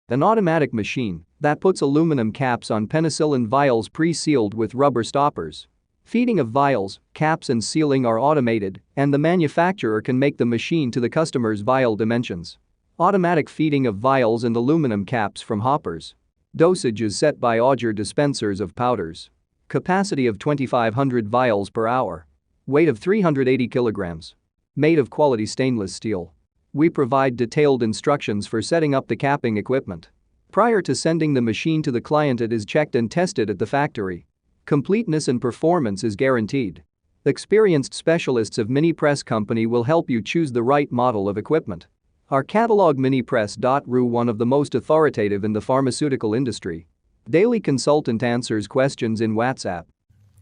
An automatic machine that puts aluminum caps on penicillin vials pre-sealed with rubber stoppers. Feeding of vials, caps and sealing are automated, and the manufacturer can make the machine to the customer's vial dimensions. Automatic feeding of vials and aluminum caps from hoppers. Dosage is set by Auger dispensers of powders. Capacity of 2,500 vials per hour. Weight of 380 kilograms. Made of quality stainless steel. We provide detailed instructions for setting up the capping equipment. Prior to sending the machine to the client, it is checked and tested at the factory. Completeness and performance is guaranteed. Experienced specialists of Minipress company will help you choose the right model of equipment. Our catalog Minipress.ru, one of the most authoritative in the pharmaceutical industry. Daily consultant answers questions in WhatsApp.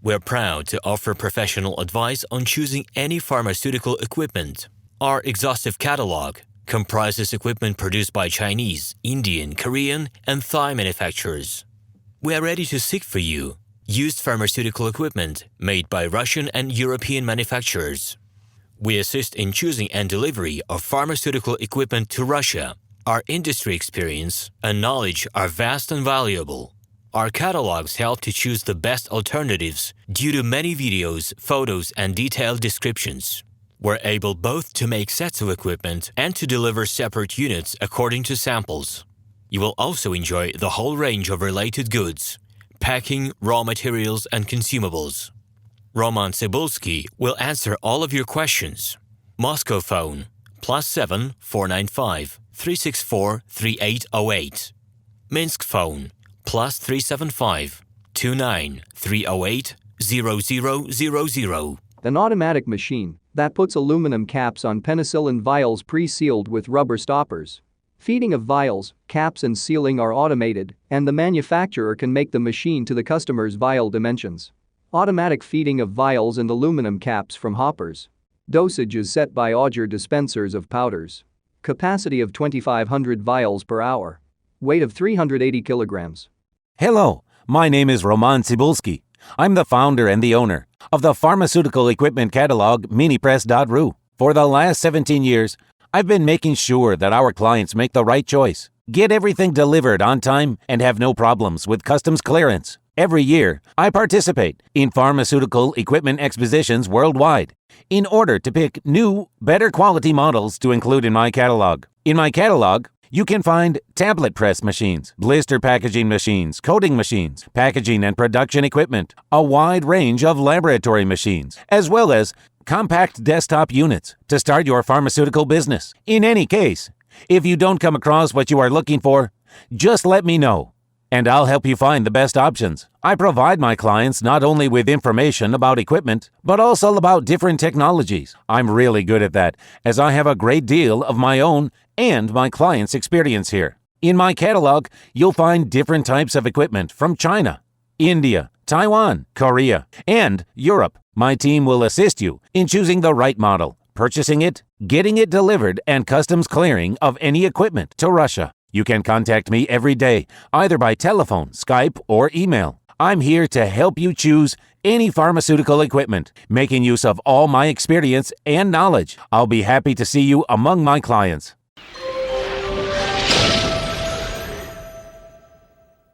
We're proud to offer professional advice on choosing any pharmaceutical equipment. Our exhaustive catalog comprises equipment produced by Chinese, Indian, Korean, and Thai manufacturers. We are ready to seek for you used pharmaceutical equipment made by Russian and European manufacturers. We assist in choosing and delivery of pharmaceutical equipment to Russia. Our industry experience and knowledge are vast and valuable. Our catalogs help to choose the best alternatives due to many videos, photos, and detailed descriptions. We're able both to make sets of equipment and to deliver separate units according to samples. You will also enjoy the whole range of related goods, packing, raw materials, and consumables. RomanTsibulsky will answer all of your questions. Moscow phone +7 495 364 3808. Minsk phone +375 29 308 0000. An automatic machine that puts aluminum caps on penicillin vials pre-sealed with rubber stoppers. Feeding of vials, caps and sealing are automated, and the manufacturer can make the machine to the customer's vial dimensions. Automatic feeding of vials and aluminum caps from hoppers. Dosage is set by Auger dispensers of powders. Capacity of 2,500 vials per hour. Weight of 380 kilograms. Hello, my name is RomanTsibulsky. I'm the founder and the owner of the pharmaceutical equipment catalog Minipress.ru. For the last 17 years, I've been making sure that our clients make the right choice, get everything delivered on time, and have no problems with customs clearance. Every year, I participate in pharmaceutical equipment expositions worldwide in order to pick new, better quality models to include in my catalog. In my catalog, you can find tablet press machines, blister packaging machines, coating machines, packaging and production equipment, a wide range of laboratory machines, as well as compact desktop units to start your pharmaceutical business. In any case, if you don't come across what you are looking for, just let me know, and I'll help you find the best options. I provide my clients not only with information about equipment, but also about different technologies. I'm really good at that, as I have a great deal of my own and my clients' experience here. In my catalog, you'll find different types of equipment from China, India, Taiwan, Korea, and Europe. My team will assist you in choosing the right model, purchasing it, getting it delivered, and customs clearing of any equipment to Russia. You can contact me every day, either by telephone, Skype, or email. I'm here to help you choose any pharmaceutical equipment, making use of all my experience and knowledge. I'll be happy to see you among my clients.